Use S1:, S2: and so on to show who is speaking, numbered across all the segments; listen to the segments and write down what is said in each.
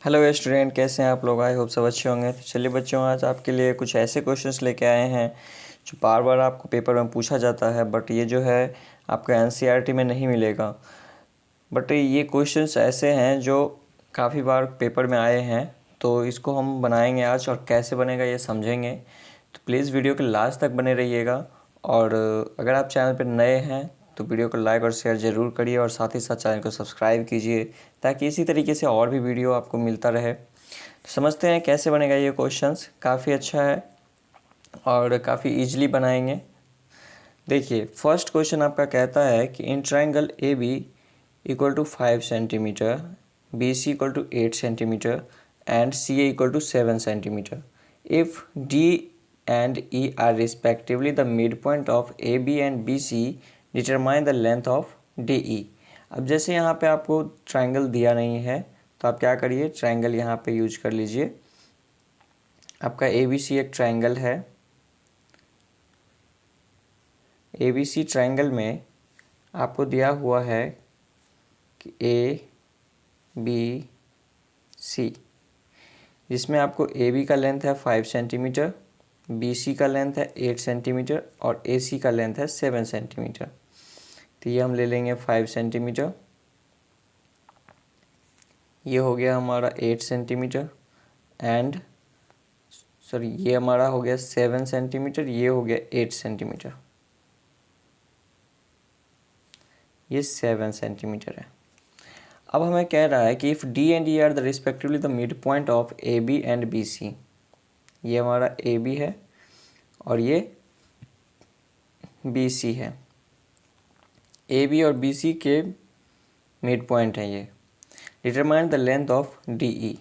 S1: Hello student, कैसे हैं आप लोग। आई होप सब अच्छे होंगे। तो चलिए बच्चों, आज आपके लिए कुछ ऐसे क्वेश्चंस लेके आए हैं जो बार बार आपको पेपर में पूछा जाता है, बट ये जो है आपका एनसीईआरटी में नहीं मिलेगा। बट ये क्वेश्चंस ऐसे हैं जो काफ़ी बार पेपर में आए हैं, तो इसको हम बनाएंगे आज, और कैसे बनेगा ये समझेंगे। तो प्लीज़ वीडियो के लास्ट तक बने रहिएगा। और अगर आप चैनल पर नए हैं तो वीडियो को लाइक और शेयर ज़रूर करिए, और साथ ही साथ चैनल को सब्सक्राइब कीजिए ताकि इसी तरीके से और भी वीडियो आपको मिलता रहे। तो समझते हैं कैसे बनेगा ये क्वेश्चंस। काफ़ी अच्छा है और काफ़ी इजीली बनाएंगे। देखिए, फर्स्ट क्वेश्चन आपका कहता है कि in triangle A B equal to 5 centimetre, B C equal to 8 centimetre and C A equal to 7 centimetre, if D and E are respectively the mid point of A B and B C, determine the length of D E. अब जैसे यहाँ पे आपको triangle दिया नहीं है तो आप क्या करिए, ट्रायंगल यहाँ पे यूज कर लीजिए। आपका ए बी सी एक ट्रायंगल है। ए बी सी ट्रायंगल में आपको दिया हुआ है कि ए बी सी, जिसमें आपको ए बी का लेंथ है 5 सेंटीमीटर, बी सी का लेंथ है 8 सेंटीमीटर और ए सी का लेंथ है 7 सेंटीमीटर। तो ये हम ले लेंगे 5 सेंटीमीटर, ये हो गया हमारा 8 सेंटीमीटर एंड सॉरी ये हमारा हो गया 7 सेंटीमीटर, ये हो गया 8 सेंटीमीटर, ये 7 सेंटीमीटर है। अब हमें कह रहा है कि if D and E are the respectively the mid point of A B and B C, ये हमारा ए बी है और ये बी सी है। ए बी और बी सी के मिड पॉइंट है ये। Determine the length of D ई।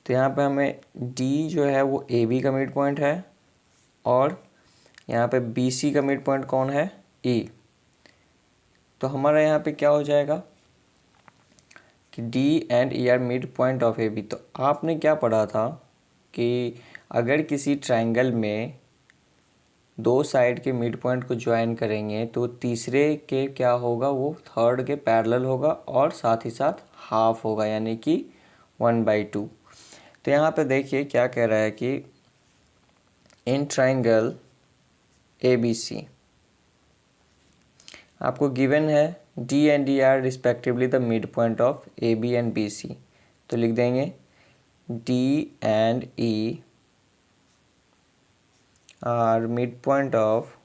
S1: तो यहाँ पे हमें डी जो है वो ए बी का मिड पॉइंट है और यहाँ पे बी सी का मिड पॉइंट कौन है, ई। तो हमारा यहाँ पे क्या हो जाएगा कि D and E are mid point of A B. तो आपने क्या पढ़ा था कि अगर किसी ट्रायंगल में दो साइड के मिड पॉइंट को ज्वाइन करेंगे तो तीसरे के क्या होगा, वो थर्ड के पैरेलल होगा और साथ ही साथ हाफ होगा, यानी कि 1/2। तो यहाँ पे देखिए क्या कह रहा है कि इन ट्रायंगल ए बी सी आपको गिवन है D and D are respectively the mid point of A B and B C. तो लिख देंगे D and E are mid point of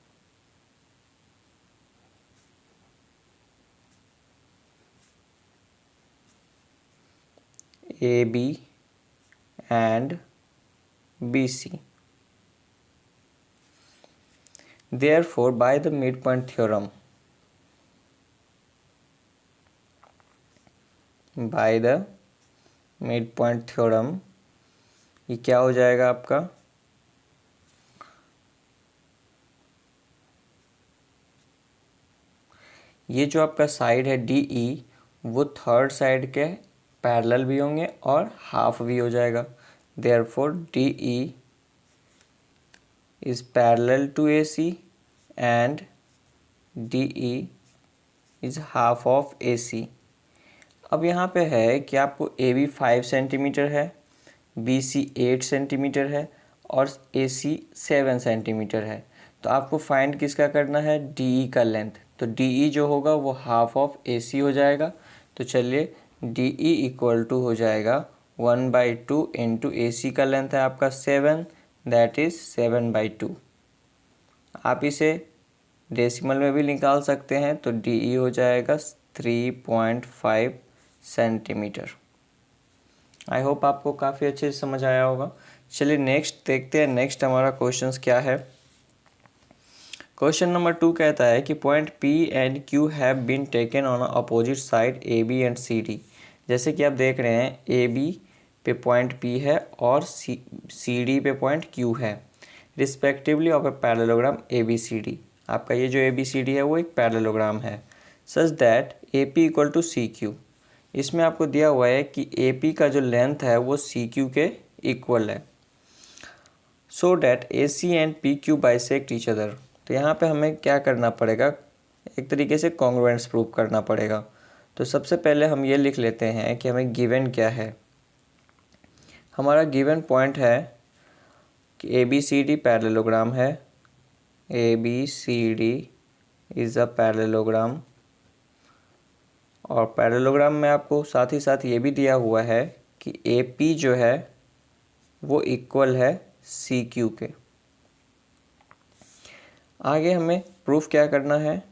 S1: A B and B C. Therefore, by the midpoint theorem, ये क्या हो जाएगा आपका, ये जो आपका साइड है डी ई वो थर्ड साइड के पैरेलल भी होंगे और हाफ भी हो जाएगा। Therefore, D E is parallel to AC and DE is half of AC। अब यहाँ पे है कि आपको AB 5 सेंटीमीटर है, BC 8 सेंटीमीटर है और AC 7 सेंटीमीटर है। तो आपको फाइंड किसका करना है, DE का लेंथ। तो DE जो होगा वो हाफ ऑफ AC हो जाएगा। तो चलिए DE इक्वल टू हो जाएगा 1/2 इंटू AC का लेंथ है आपका 7, दैट इज़ 7/2। आप इसे डेसिमल में भी निकाल सकते हैं, तो DE हो जाएगा 3.5 सेंटीमीटर। आई होप आपको काफ़ी अच्छे से समझ आया होगा। चलिए नेक्स्ट देखते हैं, नेक्स्ट हमारा क्वेश्चन क्या है। क्वेश्चन नंबर 2 कहता है कि point P and Q have been taken on opposite side AB and CD। जैसे कि आप देख रहे हैं AB पे पॉइंट P है और CD पे पॉइंट Q है, respectively of a parallelogram ABCD। आपका ये जो ABCD है वो एक पैरेललोग्राम है, such that AP equal to CQ। इसमें आपको दिया हुआ है कि AP का जो लेंथ है वो CQ के इक्वल है, so that AC and PQ bisect each other. तो यहाँ पे हमें क्या करना पड़ेगा, एक तरीके से कॉन्ग्रुएंस प्रूव करना पड़ेगा। तो सबसे पहले हम ये लिख लेते हैं कि हमें गिवन क्या है। हमारा गिवन पॉइंट है कि A B C D parallelogram है। A B C D is a parallelogram. और पैरेललोग्राम में आपको साथ ही साथ ये भी दिया हुआ है कि ए पी जो है वो इक्वल है सी क्यू के। आगे हमें प्रूफ क्या करना है,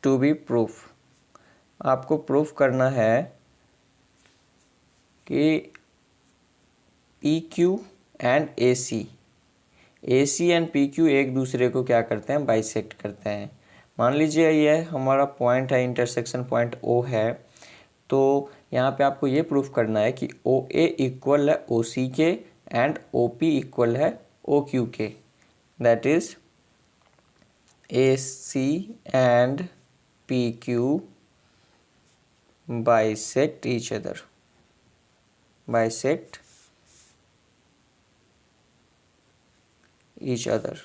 S1: टू बी प्रूफ। आपको प्रूफ करना है कि P Q and A C and P Q एक दूसरे को क्या करते हैं, बाइसेक्ट करते हैं। मान लीजिए ये हमारा पॉइंट है, इंटरसेक्शन पॉइंट ओ है, तो यहाँ पे आपको ये प्रूफ करना है कि ओ ए इक्वल है ओ सी के एंड ओ पी इक्वल है ओ क्यू के। That is A C and P Q bisect each other, bisect each other.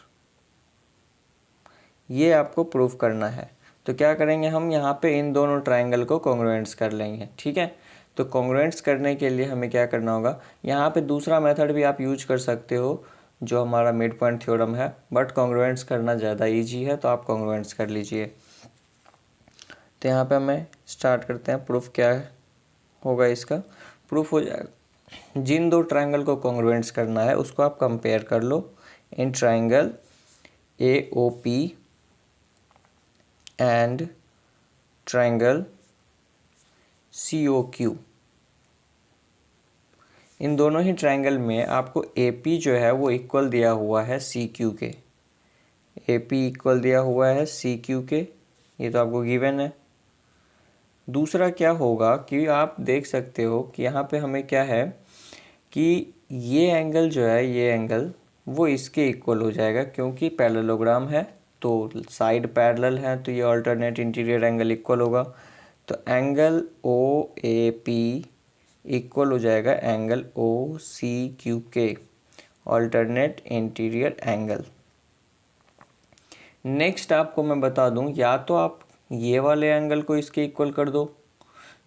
S1: ये आपको प्रूफ करना है। तो क्या करेंगे हम, यहाँ पे इन दोनों ट्रायंगल को कॉन्ग्रुएंट्स कर लेंगे। ठीक है, तो कॉन्ग्रुएंट्स करने के लिए हमें क्या करना होगा, यहाँ पे दूसरा मेथड भी आप यूज कर सकते हो जो हमारा मिड पॉइंट थ्योरम है, बट कॉन्ग्रुएंट्स करना ज़्यादा ईजी है, तो आप कॉन्ग्रुएंट्स कर लीजिए। तो यहाँ पे हमें स्टार्ट करते हैं। प्रूफ क्या होगा इसका, प्रूफ हो जाएगा, जिन दो ट्रायंगल को कॉन्ग्रुएंट्स करना है उसको आप कंपेयर कर लो। In triangle A O P and triangle C O Q, इन दोनों ही ट्रायंगल में आपको ए पी जो है वो इक्वल दिया हुआ है सी क्यू के। ए पी इक्वल दिया हुआ है सी क्यू के, ये तो आपको गिवन है। दूसरा क्या होगा कि आप देख सकते हो कि यहाँ पे हमें क्या है कि ये एंगल जो है, ये एंगल वो इसके इक्वल हो जाएगा, क्योंकि पैरेललोग्राम है तो साइड पैरेलल है, तो ये अल्टरनेट इंटीरियर एंगल इक्वल होगा। तो angle O A P equal हो जाएगा एंगल ओ सी क्यू के, अल्टरनेट इंटीरियर एंगल। नेक्स्ट आपको मैं बता दूं, या तो आप ये वाले एंगल को इसके इक्वल कर दो,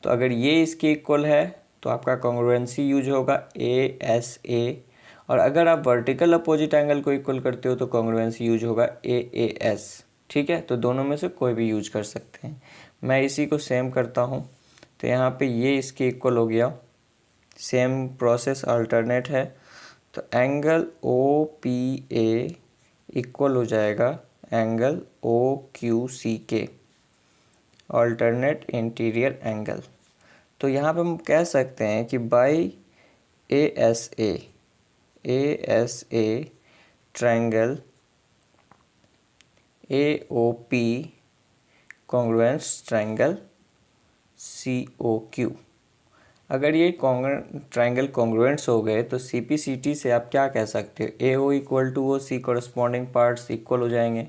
S1: तो अगर ये इसके इक्वल है तो आपका कॉन्ग्रुएंसी यूज होगा ए एस ए, और अगर आप वर्टिकल अपोजिट एंगल को इक्वल करते हो तो कॉन्ग्रुएंसी यूज होगा ए ए एस। ठीक है, तो दोनों में से कोई भी यूज कर सकते हैं। मैं इसी को सेम करता हूँ, तो यहाँ पे ये इसके इक्वल हो गया, सेम प्रोसेस अल्टरनेट है। तो angle O P A equal हो जाएगा एंगल ओ क्यू सी के, अल्टरनेट इंटीरियर एंगल। तो यहाँ पे हम कह सकते हैं कि by A S A triangle A O P congruence triangle C O Q. अगर ये ट्रायंगल कॉन्ग्रुएंट्स हो गए तो सी पी सी टी से आप क्या कह सकते हो, ए ओ इक्वल टू ओ सी, कॉरस्पॉन्डिंग पार्ट्स इक्वल हो जाएंगे।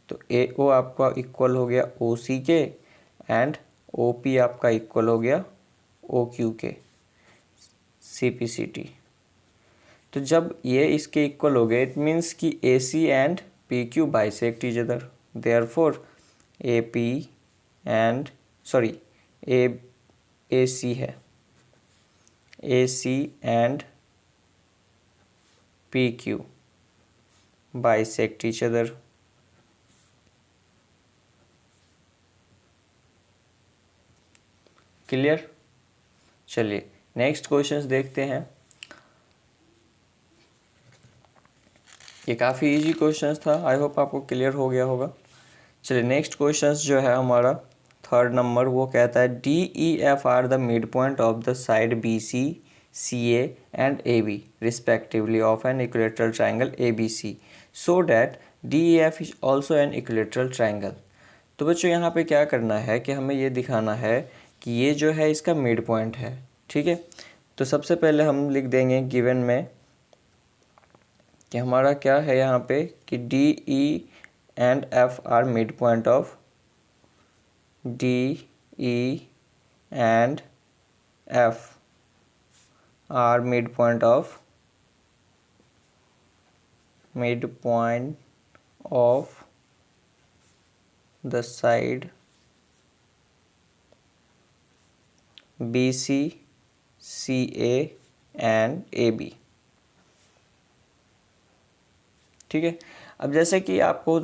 S1: तो ए ओ आपका इक्वल हो गया ओ सी के एंड ओ पी आपका इक्वल हो गया ओ क्यू के, सी पी सी टी। तो जब ये इसके इक्वल हो गए, इट मीन्स कि A C and P Q bisect each other. Therefore A P and sorry A C है, A C and P Q bisect each other. Clear? चलिए next questions देखते हैं। ये काफ़ी इजी क्वेश्चंस था, आई होप आपको clear हो गया होगा। चलिए नेक्स्ट क्वेश्चंस जो है हमारा थर्ड नंबर, वो कहता है D E F are the mid point of the side B C C A and A B respectively of an equilateral triangle A B C, so that D E F is also an equilateral triangle. तो बच्चों यहाँ पे क्या करना है कि हमें ये दिखाना है कि ये जो है इसका मिड पॉइंट है। ठीक है, तो सबसे पहले हम लिख देंगे गिवन में कि हमारा क्या है यहाँ पे कि D E and F R mid point of D E and F R mid point of the side BC, CA and AB। ठीक है। अब जैसे कि आपको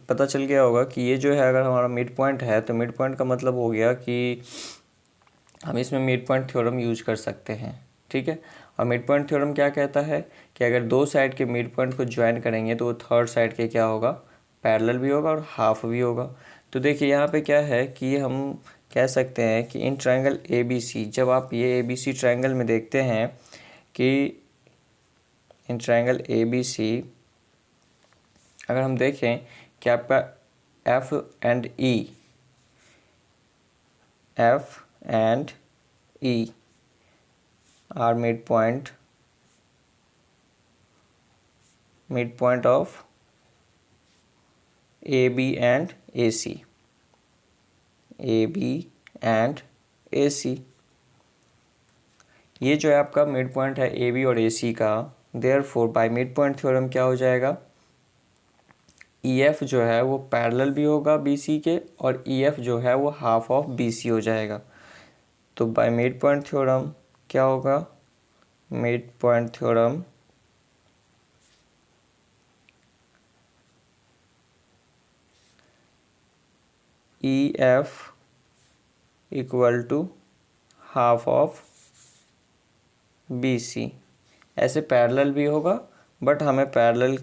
S1: पता चल गया होगा कि ये जो है अगर हमारा मिड पॉइंट है तो मिड पॉइंट का मतलब हो गया कि हम इसमें मिड पॉइंट थ्योरम यूज कर सकते हैं। ठीक है। और मिड पॉइंट थ्योरम क्या कहता है कि अगर दो साइड के मिड पॉइंट को ज्वाइन करेंगे तो वो थर्ड साइड के क्या होगा, पैरेलल भी होगा और हाफ भी होगा। तो देखिए यहाँ पे क्या है कि हम कह सकते हैं कि इन ट्रायंगल ABC, जब आप ये ABC ट्रायंगल में देखते हैं कि इन ट्रायंगल ABC अगर हम देखें कि आपका F and E are midpoint of AB and AC, ये जो है आपका मिड पॉइंट है AB और AC का। Therefore by mid point theorem क्या हो जाएगा, EF जो है वो पैरेलल भी होगा BC के और EF जो है वो हाफ ऑफ BC हो जाएगा। तो बाय मिड पॉइंट थ्योरम क्या होगा, mid point theorem EF equal to half of BC। ऐसे पैरेलल भी होगा बट हमें पैरेलल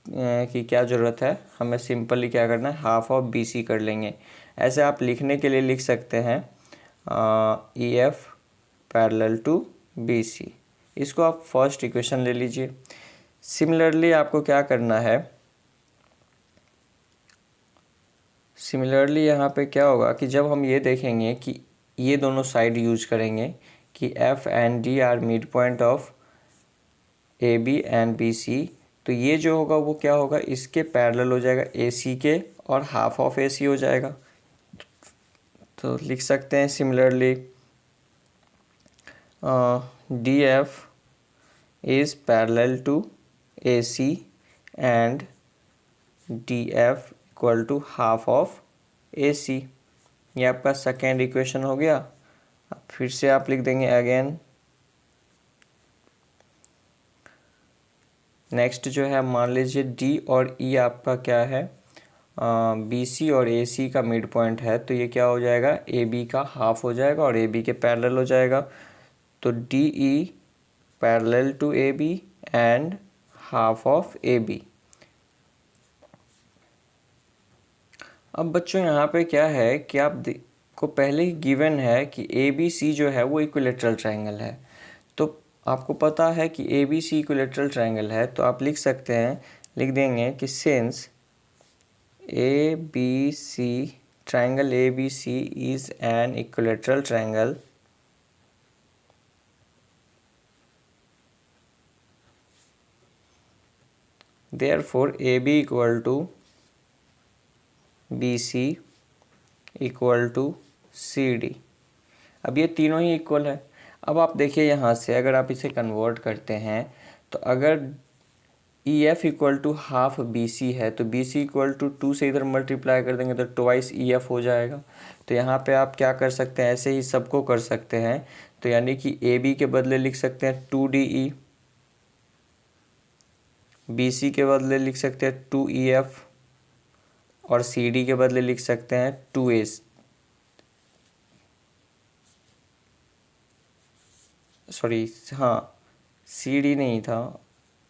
S1: की क्या ज़रूरत है, हमें सिंपली क्या करना है, हाफ ऑफ BC कर लेंगे। ऐसे आप लिखने के लिए लिख सकते हैं EF पैरेलल टू BC। इसको आप फर्स्ट इक्वेशन ले लीजिए। सिमिलरली आपको क्या करना है, सिमिलरली यहाँ पे क्या होगा कि जब हम ये देखेंगे कि ये दोनों साइड यूज करेंगे कि F and D are mid point of AB and BC, तो ये जो होगा वो क्या होगा, इसके पैरेलल हो जाएगा AC के और हाफ ऑफ AC हो जाएगा। तो लिख सकते हैं similarly DF is parallel to AC and DF equal to half of AC। ये आपका सेकेंड इक्वेशन हो गया। अब फिर से आप लिख देंगे अगेन। नेक्स्ट जो है मान लीजिए D और E आपका क्या है, BC और AC का मिड पॉइंट है, तो ये क्या हो जाएगा, AB का हाफ हो जाएगा और AB के पैरेलल हो जाएगा। तो DE parallel to AB and half of AB। अब बच्चों यहाँ पे क्या है कि आप को पहले ही गिवन है कि ABC जो है वो इक्विलेटरल ट्रायंगल है। तो आपको पता है कि ABC इक्विलेटरल ट्रायंगल है, तो आप लिख सकते हैं, लिख देंगे कि since ABC triangle ABC is an equilateral triangle, therefore AB equal to BC equal to CD। अब ये तीनों ही इक्वल है। अब आप देखिए यहाँ से अगर आप इसे कन्वर्ट करते हैं तो अगर EF equal to half BC है तो BC इक्वल टू 2 से इधर मल्टीप्लाई कर देंगे तो ट्वाइस EF हो जाएगा। तो यहाँ पे आप क्या कर सकते हैं, ऐसे ही सबको कर सकते हैं। तो यानी कि AB के बदले लिख सकते हैं 2DE, BC के बदले लिख सकते हैं 2EF और CD के बदले लिख सकते हैं 2AC। सॉरी, हाँ, CD नहीं था,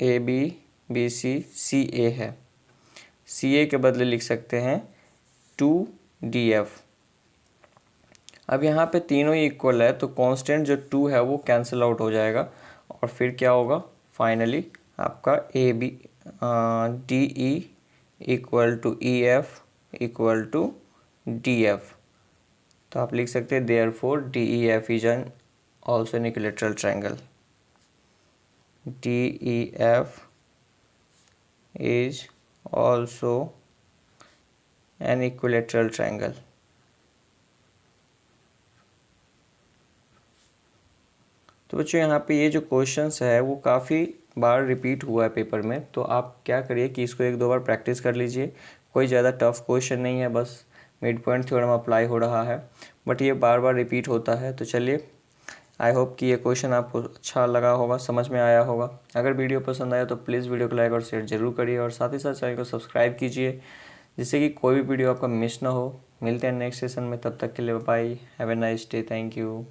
S1: AB BC CA है, CA के बदले लिख सकते हैं 2DF। अब यहाँ पे तीनों ही इक्वल है तो कांस्टेंट जो 2 है वो कैंसिल आउट हो जाएगा और फिर क्या होगा, फाइनली आपका DE equal to EF equal to DF। तो आप लिख सकते हैं therefore DEF is an also an equilateral triangle. DEF is also an equilateral triangle। तो बच्चों यहाँ पे ये जो क्वेश्चंस है वो काफ़ी बार रिपीट हुआ है पेपर में, तो आप क्या करिए कि इसको एक दो बार प्रैक्टिस कर लीजिए। कोई ज़्यादा टफ क्वेश्चन नहीं है, बस मिड पॉइंट थ्योरम अप्लाई हो रहा है, बट ये बार बार रिपीट होता है। तो चलिए आई होप कि ये क्वेश्चन आपको अच्छा लगा होगा, समझ में आया होगा। अगर वीडियो पसंद आया तो प्लीज़ वीडियो को लाइक और शेयर जरूर करिए, और साथ ही साथ चैनल को सब्सक्राइब कीजिए, जिससे कि कोई भी वीडियो आपका मिस ना हो। मिलते हैं नेक्स्ट सेशन में, तब तक के लिए bye, have a nice day, thank you.